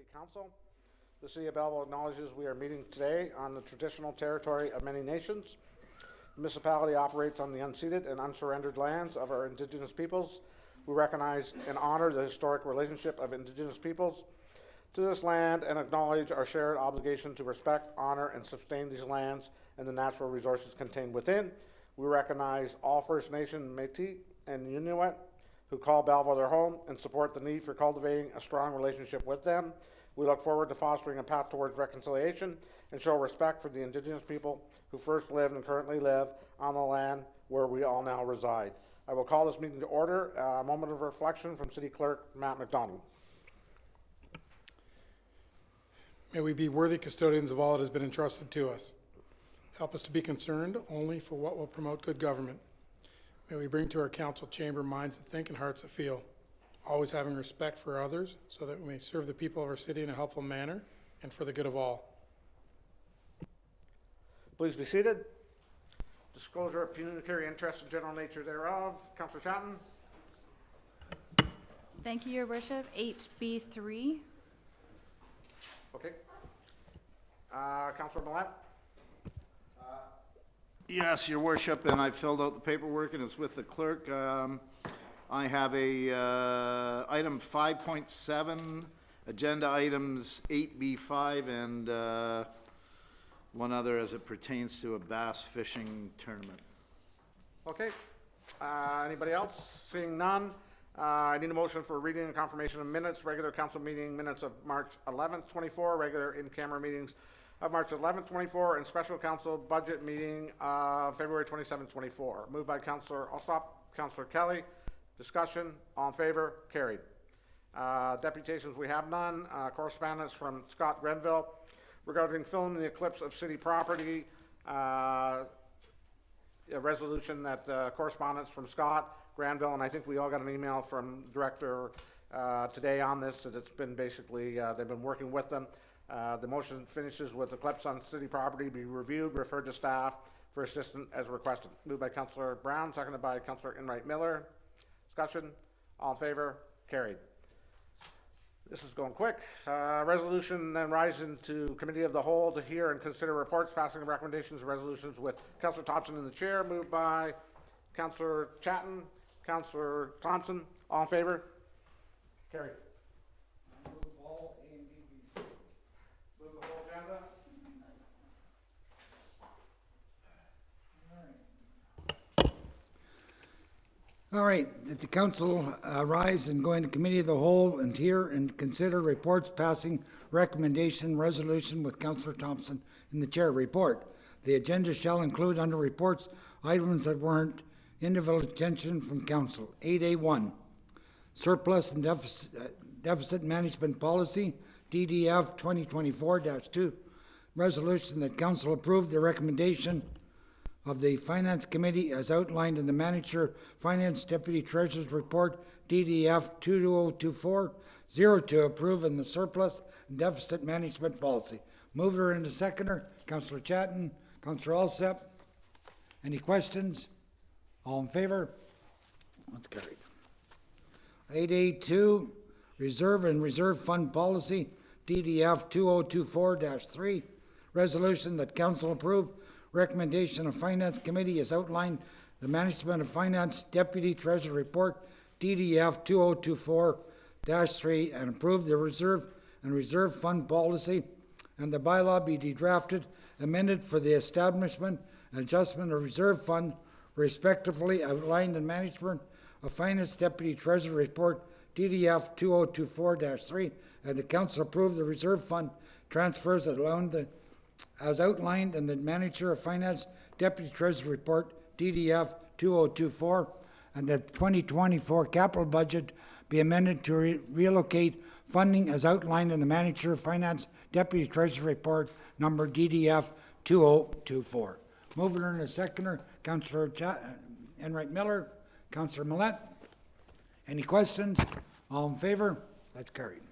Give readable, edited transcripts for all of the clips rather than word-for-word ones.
City Council. The City of Belleville acknowledges we are meeting today on the traditional territory of many nations. The municipality operates on the unceded and unsurrendered lands of our Indigenous peoples. We recognize and honor the historic relationship of Indigenous peoples to this land and acknowledge our shared obligation to respect, honor, and sustain these lands and the natural resources contained within. We recognize all First Nation, Métis, and Inuit who call Belleville their home and support the need for cultivating a strong relationship with them. We look forward to fostering a path towards reconciliation and show respect for the Indigenous people who first lived and currently live on the land where we all now reside. I will call this meeting to order. A moment of reflection from City Clerk Matt McDonald. May we be worthy custodians of all that has been entrusted to us. Help us to be concerned only for what will promote good government. May we bring to our council chamber minds that think and hearts that feel, always having respect for others so that we may serve the people of our city in a helpful manner and for the good of all. Please be seated. Disclosure of pecuniary interest and general nature thereof. Councillor Chatton. Thank you, Your Worship. 8B3. Okay. Councillor Millett. Yes, Your Worship, and I filled out the paperwork and it's with the clerk. I have a item 5.7, agenda items 8B5, and one other as it pertains to a bass fishing tournament. Okay. Anybody else? Seeing none. I need a motion for reading and confirmation of minutes. Regular council meeting minutes of March 11th, 24. Regular in-camera meetings of March 11th, 24. And special council budget meeting of February 27th, 24. Moved by Councillor Alsop, Councillor Kelly. Discussion. All in favor? Carried. Deputations, we have none. Correspondence from Scott Grenville regarding filming the eclipse of city property. A resolution that correspondence from Scott Granville, and I think we all got an email from Director today on this, that it's been basically, they've been working with them. The motion finishes with eclipse on city property be reviewed, referred to staff for assistance as requested. Moved by Councillor Brown, seconded by Councillor Enright Miller. Discussion, all in favor? Carried. This is going quick. Resolution then rising to Committee of the Whole to hear and consider reports, passing recommendations, and resolutions with Councillor Thompson in the chair. Moved by Councillor Chatton, Councillor Thompson. All in favor? Carried. Move all A and B. Move the whole agenda. All right, that the council rise and go into committee of the whole and hear and consider reports passing recommendation resolution with Councillor Thompson in the chair. Report. The agenda shall include under reports items that warrant individual attention from council. 8A1, surplus and deficit management policy, DDF 2024-2, resolution that council approved the recommendation of the Finance Committee as outlined in the Manager Finance Deputy Treasurer's Report, DDF 2024-0 to approve in the surplus and deficit management policy. Mover and a seconder, Councillor Chatton, Councillor Alsep. Any questions? All in favor? That's carried. 8A2, Reserve and Reserve Fund Policy, DDF 2024-3, resolution that council approved recommendation of Finance Committee as outlined the Management of Finance Deputy Treasurer Report, DDF 2024-3, and approve the Reserve and Reserve Fund Policy and the bylaw be drafted, amended for the establishment and adjustment of Reserve Fund, respectively outlined in Management of Finance Deputy Treasurer Report, DDF 2024-3, and the Council approve the Reserve Fund transfers as outlined in the Manager of Finance Deputy Treasurer Report, DDF 2024, and that the 2024 capital budget be amended to relocate funding as outlined in the Manager of Finance Deputy Treasurer Report, number DDF 2024. Mover and a seconder, Councillor Enright Miller, Councillor Millett. Any questions? All in favor? That's carried.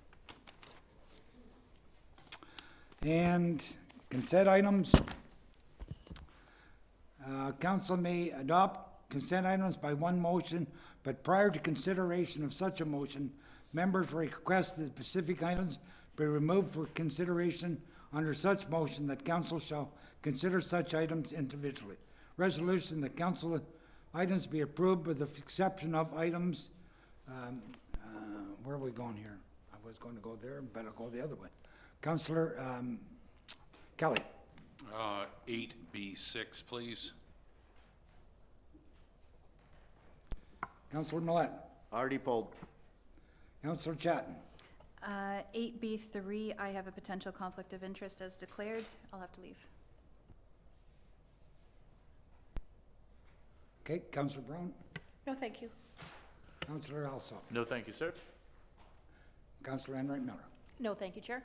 And consent items. Council may adopt consent items by one motion, but prior to consideration of such a motion, members request the specific items be removed for consideration under such motion that council shall consider such items individually. Resolution that council items be approved with the exception of items, where are we going here? I was going to go there, better go the other way. Councillor Kelly. 8B6, please. Councillor Millet. Already pulled. Councillor Chatton. 8B3, I have a potential conflict of interest as declared. I'll have to leave. Okay, Councillor Brown. No, thank you. Councillor Alsop. No, thank you, sir. Councillor Enright Miller. No, thank you, Chair.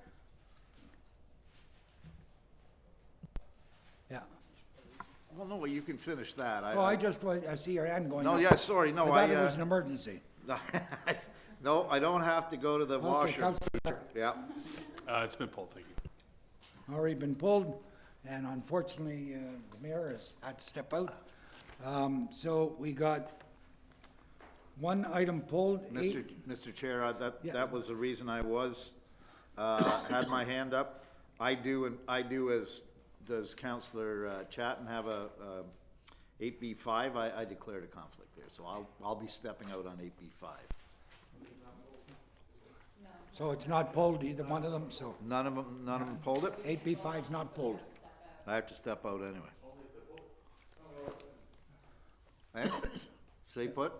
Yeah. Well, no, you can finish that. Oh, I see your hand going up. No, yeah, sorry, no, I thought it I, was an emergency. no, I don't have to go to the Okay, washer. Councillor Miller. Yeah. It's been pulled, thank you. Already been pulled, and unfortunately, the mayor has had to step out. So we got one item pulled, Mr. Chair, Yeah. that was the reason I was, had my hand up. I do as, does Councillor Chatton have a 8B5? I declared a conflict there, so I'll be stepping out on 8B5. so it's not pulled, either one of them, so None of them pulled it? 8B5 is not pulled. I have to step out anyway. Eh? Stay put?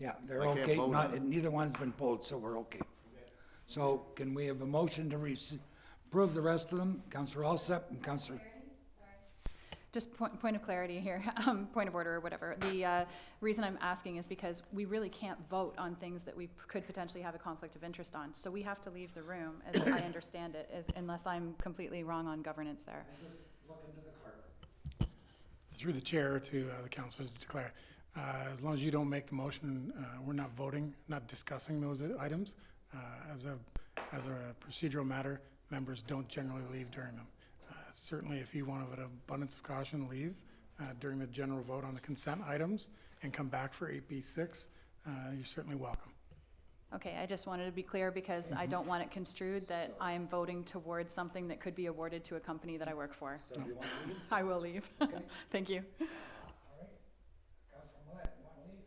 Yeah, they're I can't okay, vote on it. neither one's been pulled, so we're okay. So can we have a motion to approve the rest of them? Councillor Alsop and Councillor, Just point of clarity here, point of order or whatever. The reason I'm asking is because we really can't vote on things that we could potentially have a conflict of interest on. So we have to leave the room, as I understand it, unless I'm completely wrong on governance there. Through the chair to the councilors to declare. As long as you don't make the motion, we're not voting, not discussing those items. As a procedural matter, members don't generally leave during them. Certainly, if you want, of an abundance of caution, leave during the general vote on the consent items and come back for 8B6, you're certainly welcome. Okay, I just wanted to be clear because I don't want it construed that I am voting towards something that could be awarded to a company that I work for. I will leave. Thank you. Councillor Millet, you want to leave?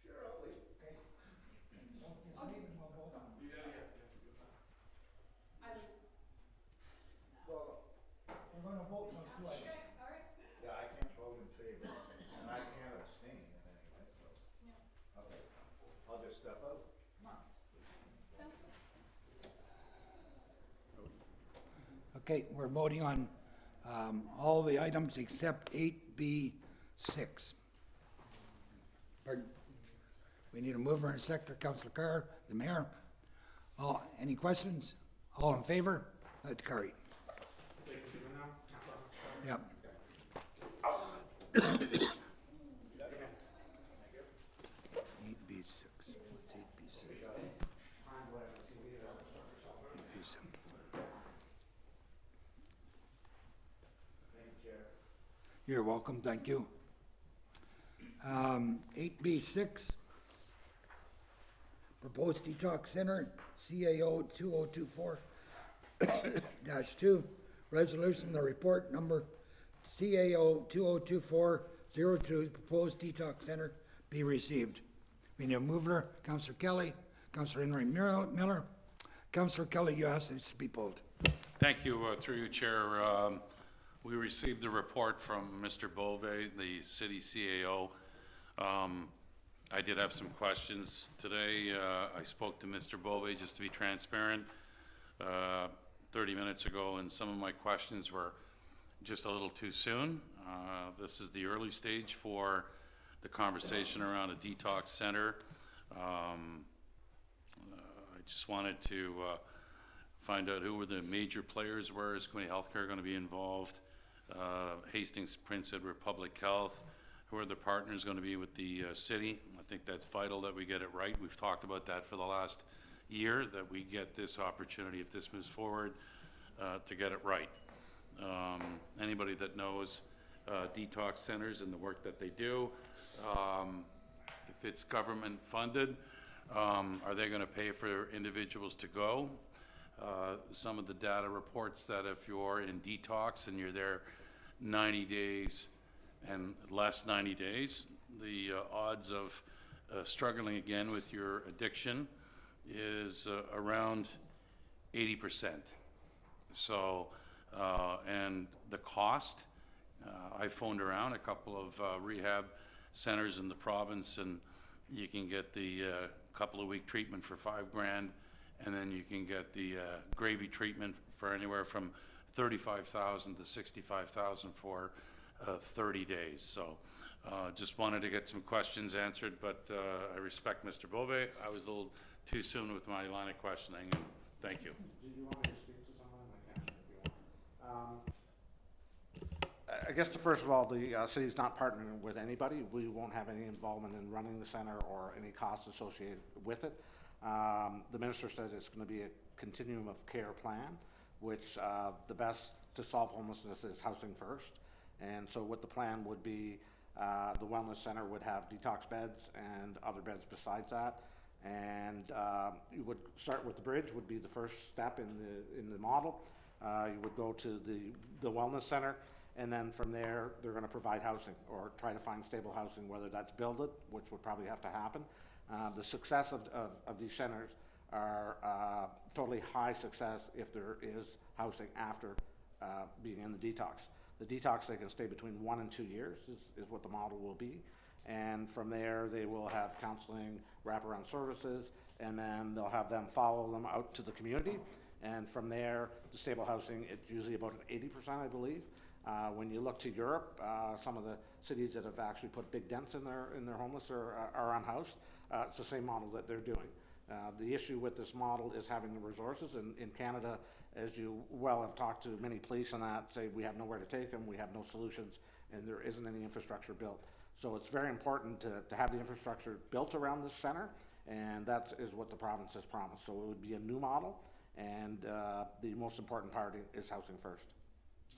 Sure, I'll leave. Okay. Don't just leave and we'll vote on it. Well, we're gonna vote on those two items. Yeah, I can't vote in favor, and I can't abstain in any way, so. Okay, I'll just step out. Okay, we're voting on all the items except 8B6. Pardon? We need a mover and a seconder, Councillor Carr, the mayor. Any questions? All in favor? That's carried. Yep. 8B6. What's 8B6? 8B7. You're welcome, thank you. 8B6, proposed detox center, CAO 2024-2, resolution, the report number CAO 2024-02, proposed detox center be received. We need a mover, Councillor Kelly, Councillor Henry Miller. Councillor Kelly, you asked this to be pulled. Thank you, through you, Chair. We received the report from Mr. Bove, the city CAO. I did have some questions today. I spoke to Mr. Bove, just to be transparent, 30 minutes ago, and some of my questions were just a little too soon. This is the early stage for the conversation around a detox center. I just wanted to find out who were the major players were. Is Community Healthcare going to be involved? Hastings, Prince Edward Public Health. Who are the partners going to be with the city? I think that's vital that we get it right. We've talked about that for the last year, that we get this opportunity, if this moves forward, to get it right. Anybody that knows detox centers and the work that they do, if it's government funded, are they going to pay for individuals to go? some of the data reports that if you're in detox and you're there 90 days and less 90 days, the odds of struggling again with your addiction is around 80%. So, and the cost, I phoned around a couple of rehab centers in the province, and you can get the couple of week treatment for $5,000, and then you can get the gravy treatment for anywhere from $35,000 to $65,000 for 30 days. So just wanted to get some questions answered, but I respect Mr. Bove. I was a little too soon with my line of questioning, and thank you. Did you want me to speak to someone? I can if you want. I guess first of all, the city's not partnering with anybody. We won't have any involvement in running the center or any costs associated with it. The minister says it's going to be a continuum of care plan, which the best to solve homelessness is housing first. And so what the plan would be, the wellness center would have detox beds and other beds besides that. And you would start with the bridge would be the first step in the model. You would go to the wellness center, and then from there they're going to provide housing or try to find stable housing, whether that's build it, which would probably have to happen. The success of these centers are totally high success if there is housing after being in the detox. The detox, they can stay between 1 and 2 years is what the model will be. And from there, they will have counseling, wraparound services, and then they'll have them follow them out to the community. And from there, the stable housing, it's usually about an 80%, I believe. When you look to Europe, some of the cities that have actually put big dents in their homeless are unhoused. It's the same model that they're doing. The issue with this model is having the resources. In Canada, as you well have talked to many police and that, say we have nowhere to take them, we have no solutions, and there isn't any infrastructure built. So it's very important to have the infrastructure built around this center, and that is what the province has promised. So it would be a new model, and the most important part is housing first.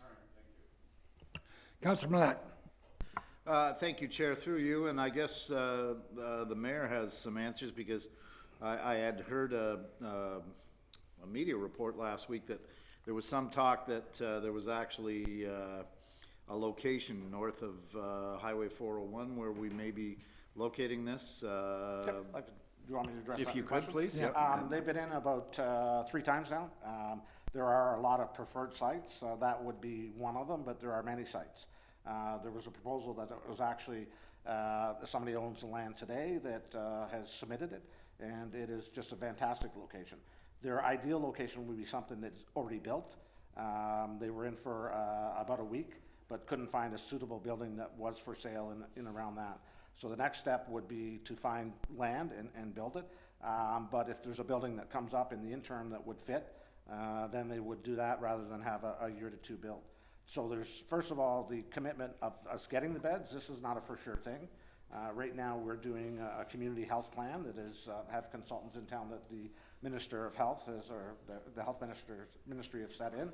All right, thank you. Councillor Millet. Thank you, Chair, through you, and I guess the mayor has some answers, because I had heard a media report last week that there was some talk that there was actually a location north of Highway 401 where we may be locating this. Do you want me to address that? If you in could, question? please. They've been in about 3 times now. There are a lot of preferred sites. That would be one of them, but there are many sites. There was a proposal that it was actually, somebody owns the land today that has submitted it, and it is just a fantastic location. Their ideal location would be something that's already built. They were in for about a week, but couldn't find a suitable building that was for sale in around that. So the next step would be to find land and build it. But if there's a building that comes up in the interim that would fit, then they would do that rather than have a year to 2 build. So there's, first of all, the commitment of us getting the beds. This is not a for sure thing. Right now, we're doing a community health plan that is, have consultants in town that the Minister of Health has, or the Health Ministry have set in.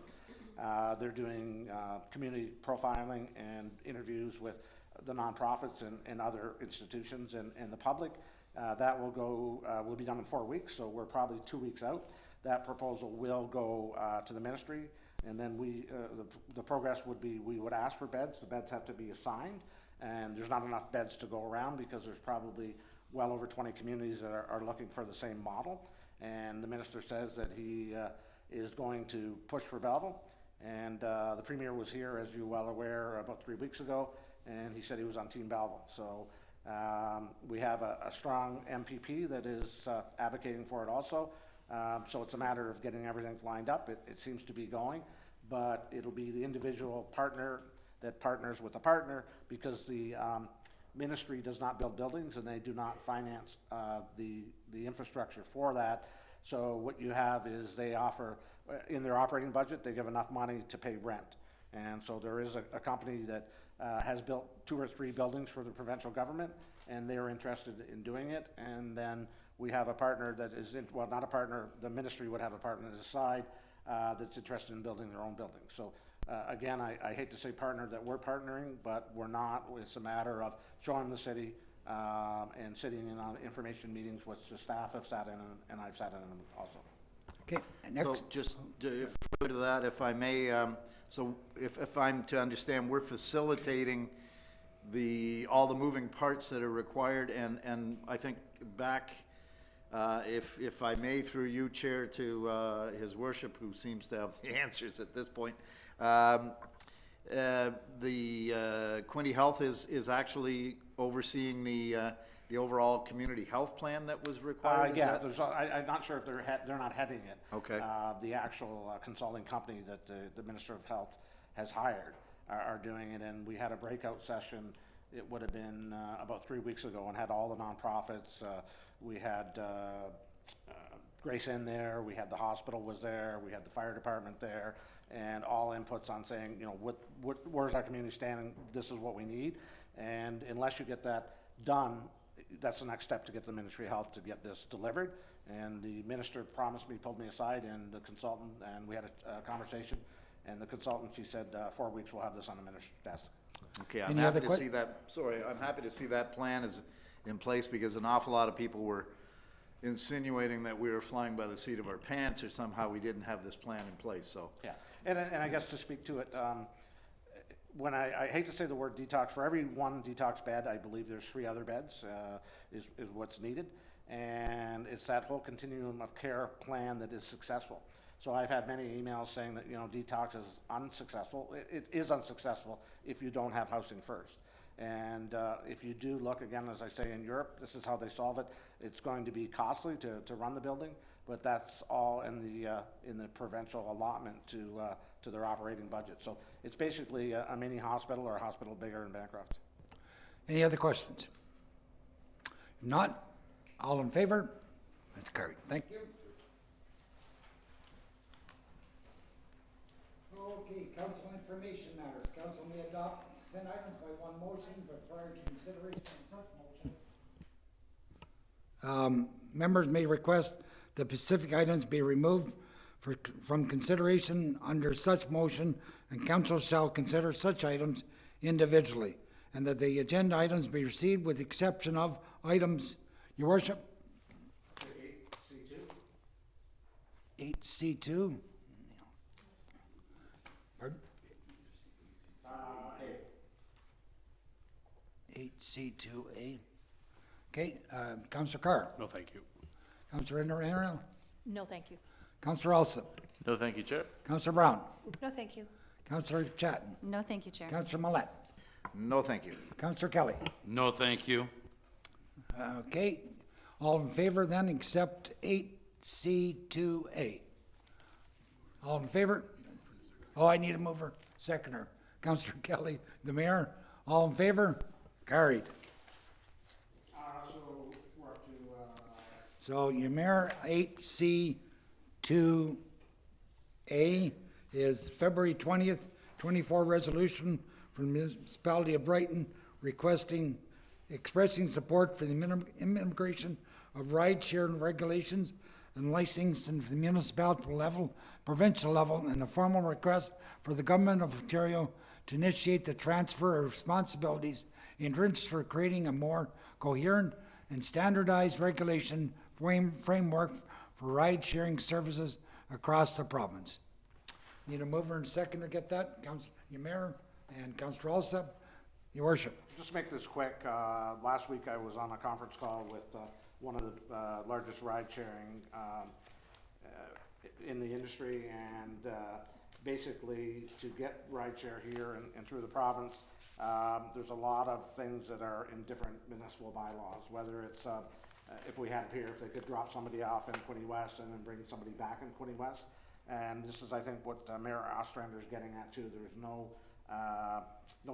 They're doing community profiling and interviews with the nonprofits and other institutions and the public. That will be done in 4 weeks, so we're probably 2 weeks out. That proposal will go to the ministry, and then the progress would be we would ask for beds. The beds have to be assigned, and there's not enough beds to go around because there's probably well over 20 communities that are looking for the same model. And the minister says that he is going to push for Belleville. And the Premier was here, as you're well aware, about 3 weeks ago, and he said he was on Team Belleville. So we have a strong MPP that is advocating for it also. So it's a matter of getting everything lined up. It seems to be going, but it'll be the individual partner that partners with a partner, because the ministry does not build buildings and they do not finance the infrastructure for that. So what you have is they offer, in their operating budget, they give enough money to pay rent. And so there is a company that has built 2 or 3 buildings for the provincial government, and they're interested in doing it. And then we have a partner that is, well, not a partner, the ministry would have a partner to decide that's interested in building their own building. So again, I hate to say partner that we're partnering, but we're not. It's a matter of showing the city and sitting in on information meetings which the staff have sat in, and I've sat in them also. Okay, So next, just further to that, if I may, so if I'm to understand, we're facilitating all the moving parts that are required, and I think back, if I may, through you, Chair, to His Worship, who seems to have the answers at this point, the Quinte Health is actually overseeing the overall community health plan that was required? Is Yeah, that- there's, I'm not sure if they're not heading it. Okay. The actual consulting company that the Minister of Health has hired are doing it, and we had a breakout session, it would have been about 3 weeks ago, and had all the nonprofits. We had Grace in there, we had the hospital was there, we had the fire department there, and all inputs on saying, you know, where's our community standing, this is what we need. And unless you get that done, that's the next step to get the Ministry of Health to get this delivered. And the minister promised me, pulled me aside, and the consultant, and we had a conversation. And the consultant, she said, 4 weeks, we'll have this on the minister's desk. Okay, I'm Any happy other to see that, sorry, I'm happy to see that plan is in place, because an awful lot of people were insinuating that we were flying by the seat of our pants, or somehow we didn't have this plan in place, so. Yeah, and I guess to speak to it, when I hate to say the word detox, for every one detox bed, I believe there's 3 other beds, is what's needed. And it's that whole continuum of care plan that is successful. So I've had many emails saying that, you know, detox is unsuccessful. It is unsuccessful if you don't have housing first. And if you do look, again, as I say, in Europe, this is how they solve it. It's going to be costly to run the building, but that's all in the provincial allotment to their operating budget. So it's basically a mini hospital, or a hospital bigger than Bancroft. any other questions? If not, all in favor? That's carried. Thank you. Okay, council information matters. Council may adopt consent items by one motion, but prior to consideration of such motion. Members may request the specific items be removed from consideration under such motion, and council shall consider such items individually, and that the agenda items be received with exception of items, Your Worship. 8C2? Pardon? 8C2A. Okay, Councillor Carr. No, thank you. Councillor Henry. No, thank you. Councillor Olson. No, thank you, Chair. Councillor Brown. No, thank you. Councillor Chatton. No, thank you, Chair. Councillor Millet. No, thank you. Councillor Kelly. No, thank you. Okay, all in favor then, except 8C2A. All in favor? Oh, I need a mover, seconder. Councillor Kelly, the mayor, all in favor? Carried. So we're up to, So your mayor, 8C2A is February 20th, 24 resolution from the municipality of Brighton expressing support for the immigration of ride-share regulations and licensing for the municipality level, provincial level, and a formal request for the government of Ontario to initiate the transfer of responsibilities in interest for creating a more coherent and standardized regulation framework for ride-sharing services across the province. Need a mover and a second to get that? Your mayor and Councillor Alsop, Your Worship. just to make this quick, last week I was on a conference call with one of the largest ride-sharing in the industry, and basically to get ride-share here and through the province, there's a lot of things that are in different municipal bylaws, whether it's, if we had it here, if they could drop somebody off in Quinte West and then bring somebody back in Quinte West. And this is, I think, what Mayor Ostrander is getting at too. There's no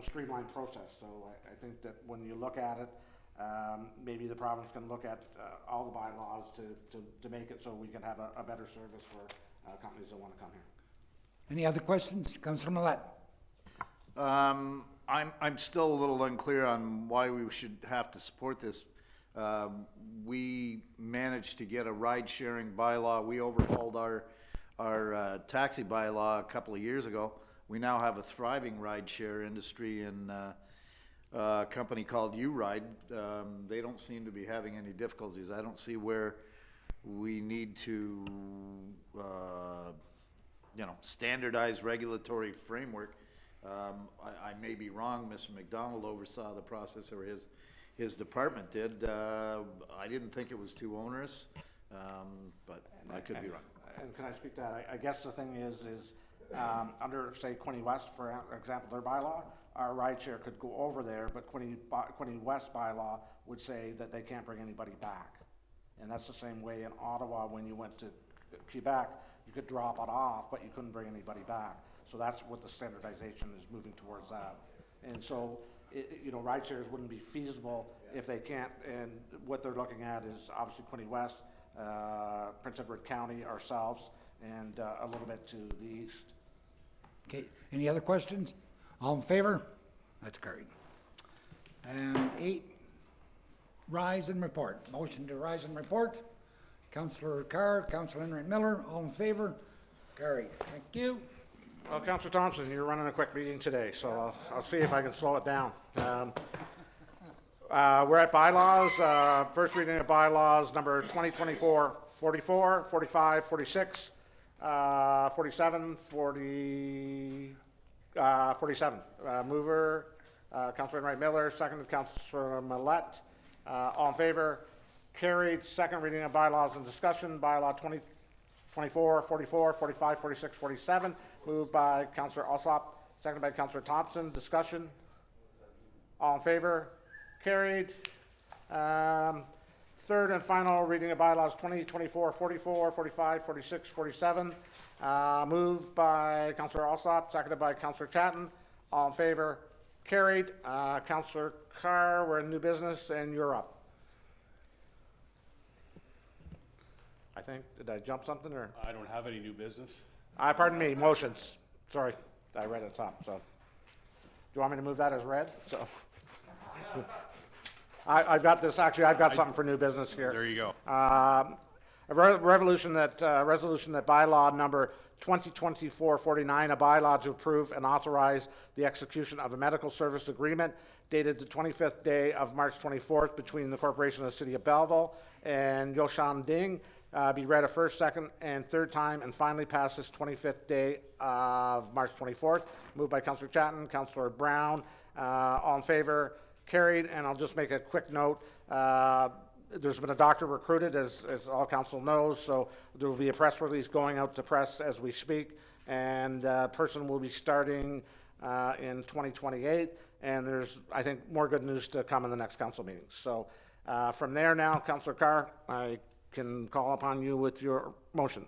streamlined process. So I think that when you look at it, maybe the province can look at all the bylaws to make it so we can have a better service for companies that want to come here. Any other questions? Councillor Millet. I'm still a little unclear on why we should have to support this. We managed to get a ride-sharing bylaw. We overhauled our taxi bylaw a couple of years ago. We now have a thriving ride-share industry in a company called U-Ride. They don't seem to be having any difficulties. I don't see where we need to, standardize regulatory framework. I may be wrong, Mr. McDonald oversaw the process, or his department did. I didn't think it was too onerous, but I could be wrong. And can I speak to that? I guess the thing is under, say, Quinny West, for example, their bylaw, our rideshare could go over there, but Quinny West bylaw would say that they can't bring anybody back. And that's the same way in Ottawa, when you went to Quebec, you could drop it off, but you couldn't bring anybody back. So that's what the standardization is moving towards that. And so, rideshares wouldn't be feasible if they can't, and what they're looking at is obviously Quinny West, Prince Edward County, ourselves, and a little bit to the east. Okay, any other questions? All in favor? That's carried. And 8, rise and report. Motion to rise and report. Councillor Carr, Councillor Enright Miller, all in favor? Carried. Thank you. Well, Councillor Thompson, you're running a quick meeting today, so I'll see if I can slow it down. We're at bylaws, first reading of bylaws, number 2024, 44, 45, 46, 47, 47. Mover, Councillor Enright Miller, seconded Councillor Millet. All in favor? Carried. Second reading of bylaws and discussion, bylaw 2024, 44, 45, 46, 47. Moved by Councillor Alsop, seconded by Councillor Thompson. Discussion? All in favor? Carried. Third and final reading of bylaws 2024, 44, 45, 46, 47. Moved by Councillor Alsop, seconded by Councillor Chatton. All in favor? Carried. Councillor Carr, we're in new business, and you're up. I think, did I jump something, or? I don't have any new business. Pardon me, motions. Sorry, I read it top, so. Do you want me to move that as read? So. I've got this, actually, I've got something for new business here. There you go. A resolution that bylaw number 2024-49, a bylaw to approve and authorize the execution of a medical service agreement dated the 25th day of March 24th between the Corporation of the City of Belleville and Yoshan Ding, be read a first, second, and third time, and finally pass this 25th day of March 24th. Moved by Councillor Chatton, Councillor Brown. All in favor? Carried. And I'll just make a quick note. There's been a doctor recruited, as all council knows, so there will be a press release going out to press as we speak, and person will be starting in 2028, and there's, I think, more good news to come in the next council meeting. So from there now, Councillor Carr, I can call upon you with your motion.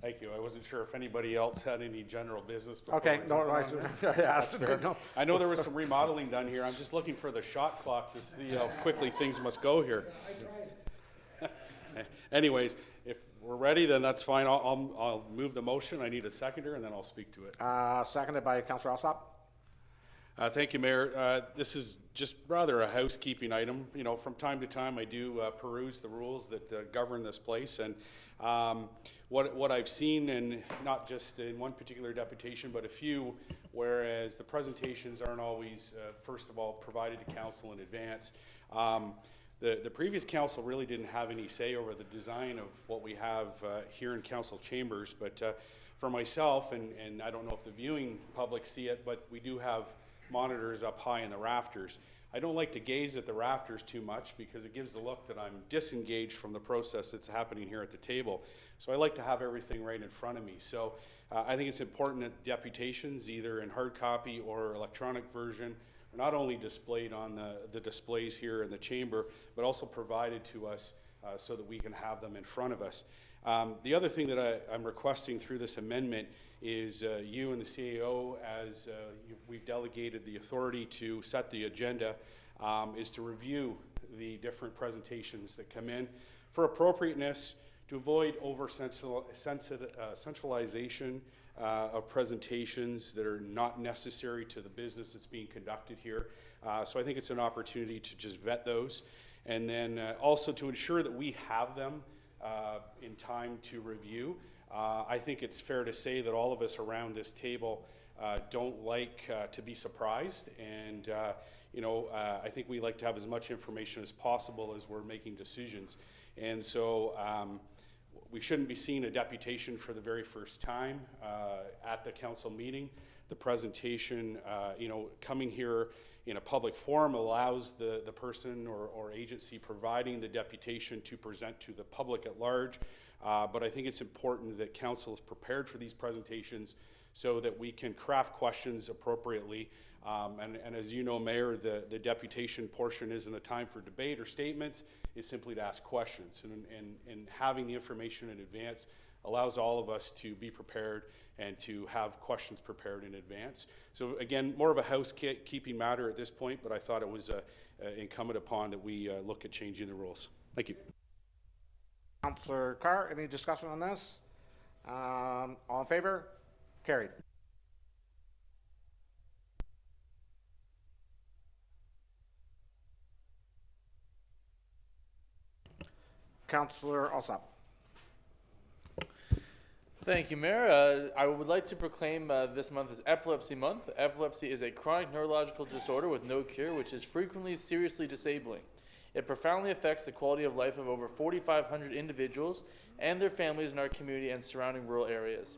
Thank you. I wasn't sure if anybody else had any general business. Before Okay, we no, jump on I, there. I know there was some remodeling done here. I'm just looking for the shot clock to see how quickly things must go here. Anyways, if we're ready, then that's fine. I'll move the motion. I need a seconder, and then I'll speak to it. Seconded by Councillor Alsop. Thank you, Mayor. This is just rather a housekeeping item. You know, from time to time, I do peruse the rules that govern this place, and what I've seen, and not just in one particular deputation, but a few, whereas the presentations aren't always, first of all, provided to council in advance. The previous council really didn't have any say over the design of what we have here in council chambers, but for myself, and I don't know if the viewing public see it, but we do have monitors up high in the rafters. I don't like to gaze at the rafters too much because it gives the look that I'm disengaged from the process that's happening here at the table. So I like to have everything right in front of me. So I think it's important that deputations, either in hard copy or electronic version, are not only displayed on the displays here in the chamber, but also provided to us so that we can have them in front of us. The other thing that I'm requesting through this amendment is you and the CAO, as we've delegated the authority to set the agenda, is to review the different presentations that come in for appropriateness, to avoid centralization of presentations that are not necessary to the business that's being conducted here. So I think it's an opportunity to just vet those, and then also to ensure that we have them in time to review. I think it's fair to say that all of us around this table don't like to be surprised, and I think we like to have as much information as possible as we're making decisions. And so we shouldn't be seeing a deputation for the very first time at the council meeting. The presentation, coming here in a public forum allows the person or agency providing the deputation to present to the public at large. But I think it's important that council is prepared for these presentations so that we can craft questions appropriately. And as you know, Mayor, the deputation portion isn't a time for debate or statements. It's simply to ask questions. And having the information in advance allows all of us to be prepared and to have questions prepared in advance. So again, more of a housekeeping matter at this point, but I thought it was incumbent upon that we look at changing the rules. Thank you. Councillor Carr, any discussion on this? All in favor? Carried. Councillor Alsop. Thank you, Mayor. I would like to proclaim this month as Epilepsy Month. Epilepsy is a chronic neurological disorder with no cure, which is frequently seriously disabling. It profoundly affects the quality of life of over 4,500 individuals and their families in our community and surrounding rural areas.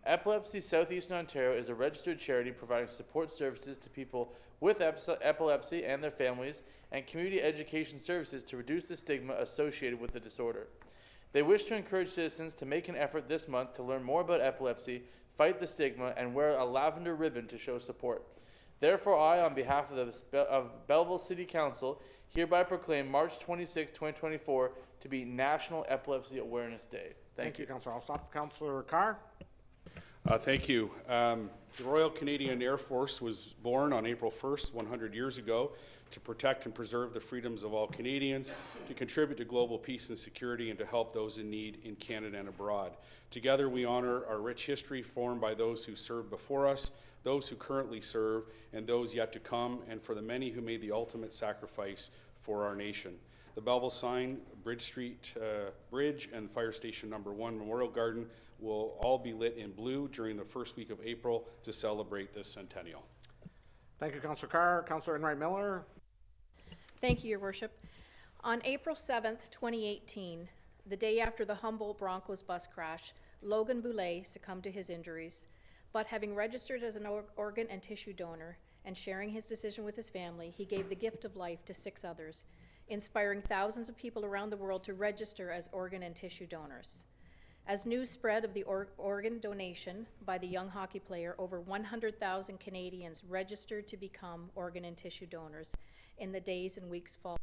Epilepsy Southeastern Ontario is a registered charity providing support services to people with epilepsy and their families, and community education services to reduce the stigma associated with the disorder. They wish to encourage citizens to make an effort this month to learn more about epilepsy, fight the stigma, and wear a lavender ribbon to show support. Therefore, I, on behalf of Belleville City Council, hereby proclaim March 26, 2024 to be National Epilepsy Awareness Day. Thank you. Councillor Alsop. Councillor Carr. Thank you. The Royal Canadian Air Force was born on April 1st, 100 years ago, to protect and preserve the freedoms of all Canadians, to contribute to global peace and security, and to help those in need in Canada and abroad. Together, we honor our rich history formed by those who served before us, those who currently serve, and those yet to come, and for the many who made the ultimate sacrifice for our nation. The Belleville sign, Bridge Street Bridge, and Fire Station Number 1 Memorial Garden will all be lit in blue during the first week of April to celebrate this centennial. Thank you, Councillor Carr. Councillor Enright Miller. Thank you, Your Worship. On April 7th, 2018, the day after the Humboldt Broncos bus crash, Logan Boulay succumbed to his injuries, but having registered as an organ and tissue donor and sharing his decision with his family, he gave the gift of life to 6 others, inspiring thousands of people around the world to register as organ and tissue donors. As news spread of the organ donation by the young hockey player, over 100,000 Canadians registered to become organ and tissue donors in the days and weeks following,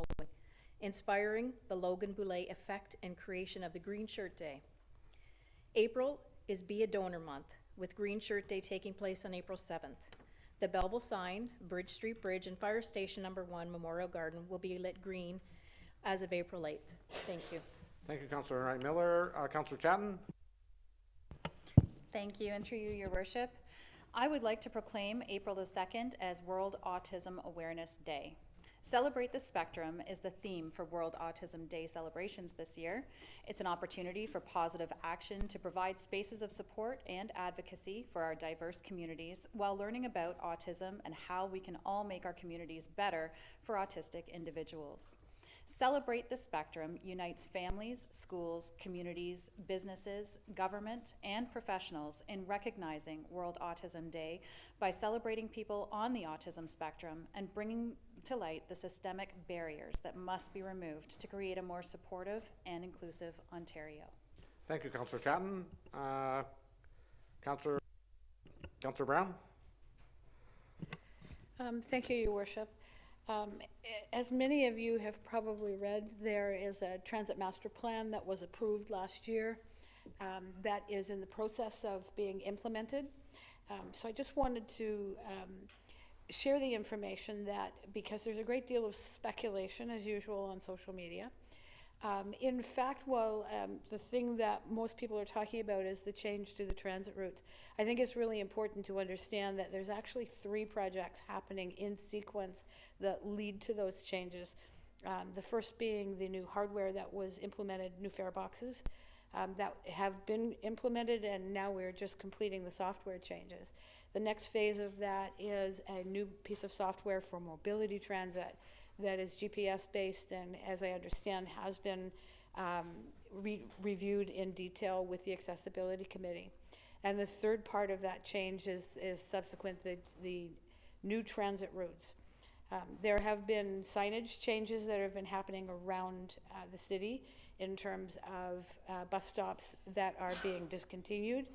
inspiring the Logan Boulay effect and creation of the Green Shirt Day. April is Be a Donor Month, with Green Shirt Day taking place on April 7th. The Belleville sign, Bridge Street Bridge, and Fire Station Number 1 Memorial Garden will be lit green as of April 8th. Thank you. Thank you, Councillor Enright Miller. Councillor Chatton. Thank you, and through you, Your Worship, I would like to proclaim April the 2nd as World Autism Awareness Day. Celebrate the Spectrum is the theme for World Autism Day celebrations this year. It's an opportunity for positive action to provide spaces of support and advocacy for our diverse communities while learning about autism and how we can all make our communities better for autistic individuals. Celebrate the Spectrum unites families, schools, communities, businesses, government, and professionals in recognizing World Autism Day by celebrating people on the autism spectrum and bringing to light the systemic barriers that must be removed to create a more supportive and inclusive Ontario. Thank you, Councillor Chatton. Councillor Brown. Thank you, Your Worship. As many of you have probably read, there is a transit master plan that was approved last year that is in the process of being implemented. So I just wanted to share the information that, because there's a great deal of speculation, as usual, on social media. In fact, while the thing that most people are talking about is the change to the transit routes, I think it's really important to understand that there's actually 3 projects happening in sequence that lead to those changes. The first being the new hardware that was implemented, new fare boxes, that have been implemented, and now we're just completing the software changes. The next phase of that is a new piece of software for mobility transit that is GPS-based and, as I understand, has been reviewed in detail with the Accessibility Committee. And the third part of that change is subsequent, the new transit routes. There have been signage changes that have been happening around the city in terms of bus stops that are being discontinued,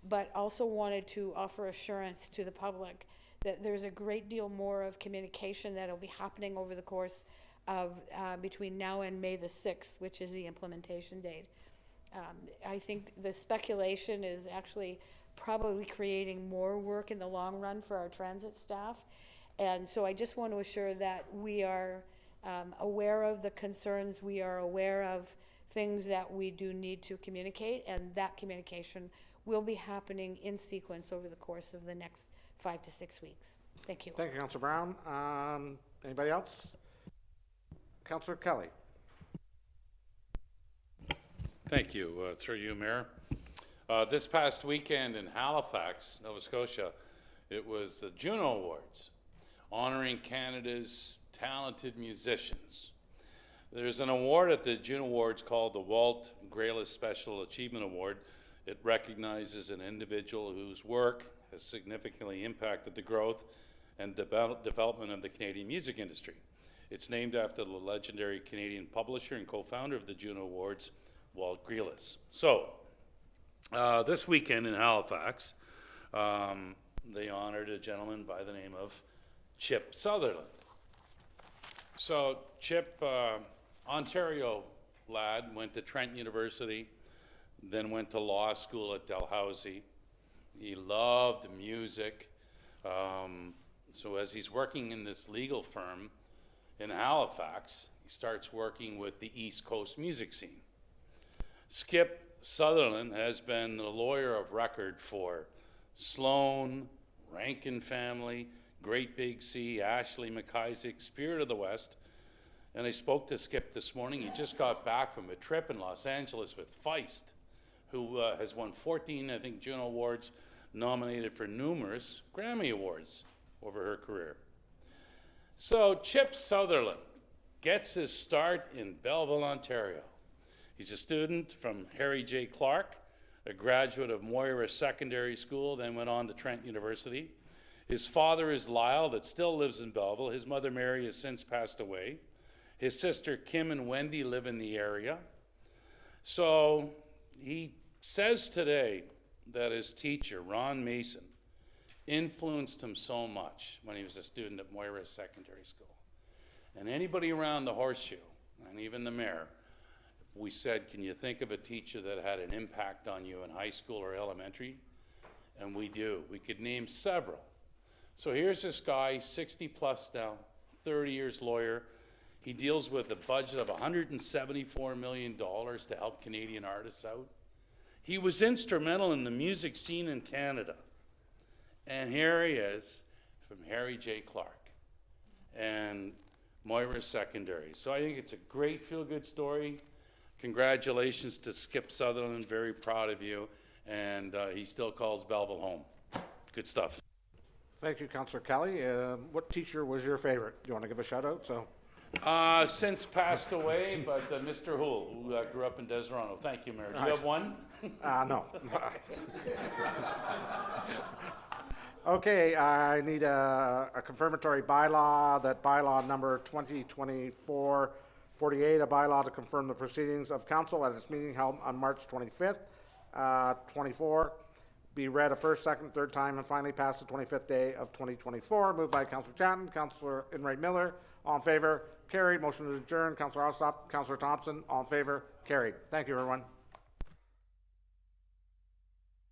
but also wanted to offer assurance to the public that there's a great deal more of communication that will be happening over the course of between now and May the 6th, which is the implementation date. I think the speculation is actually probably creating more work in the long run for our transit staff. And so I just want to assure that we are aware of the concerns, we are aware of things that we do need to communicate, and that communication will be happening in sequence over the course of the next 5 to 6 weeks. Thank you. Thank you, Councillor Brown. Anybody else? Councillor Kelly. Thank you. Through you, Mayor. This past weekend in Halifax, Nova Scotia, it was the Juno Awards, honoring Canada's talented musicians. There's an award at the Juno Awards called the Walt Graylis Special Achievement Award. It recognizes an individual whose work has significantly impacted the growth and development of the Canadian music industry. It's named after the legendary Canadian publisher and co-founder of the Juno Awards, Walt Graylis. So, this weekend in Halifax, they honored a gentleman by the name of Chip Sutherland. So Chip, Ontario lad, went to Trent University, then went to law school at Dalhousie. He loved music. So as he's working in this legal firm in Halifax, he starts working with the East Coast music scene. Skip Sutherland has been the lawyer of record for Sloan, Rankin Family, Great Big Sea, Ashley McIsaac, Spirit of the West. And I spoke to Skip this morning. He just got back from a trip in Los Angeles with Feist, who has won 14, I think, Juno Awards, nominated for numerous Grammy Awards over her career. So Chip Sutherland gets his start in Belleville, Ontario. He's a student from Harry J. Clark, a graduate of Moira Secondary School, then went on to Trent University. His father is Lyle, that still lives in Belleville. His mother, Mary, has since passed away. His sister, Kim and Wendy, live in the area. So he says today that his teacher, Ron Mason, influenced him so much when he was a student at Moira Secondary School. And anybody around the Horseshoe, and even the mayor, we said, can you think of a teacher that had an impact on you in high school or elementary? And we do. We could name several. So here's this guy, 60 plus now, 30 years lawyer. He deals with a budget of $174 million to help Canadian artists out. He was instrumental in the music scene in Canada. And here he is from Harry J. Clark and Moira Secondary. So I think it's a great feel-good story. Congratulations to Skip Sutherland, very proud of you. And he still calls Belleville home. Good stuff. Thank you, Councillor Kelly. What teacher was your favorite? Do you want to give a shout out? So, Since passed away, but Mr. Houle, who grew up in Deserano. Thank you, Mayor. Do you have one? no. Okay, I need a confirmatory bylaw, that bylaw number 2024-48, a bylaw to confirm the proceedings of council at its meeting held on March 25th, 24, be read a first, second, third time, and finally passed the 25th day of 2024. Moved by Councillor Chatton, Councillor Enright Miller. All in favor? Carried. Motion to adjourn. Councillor Alsop, Councillor Thompson. All in favor? Carried. Thank you, everyone.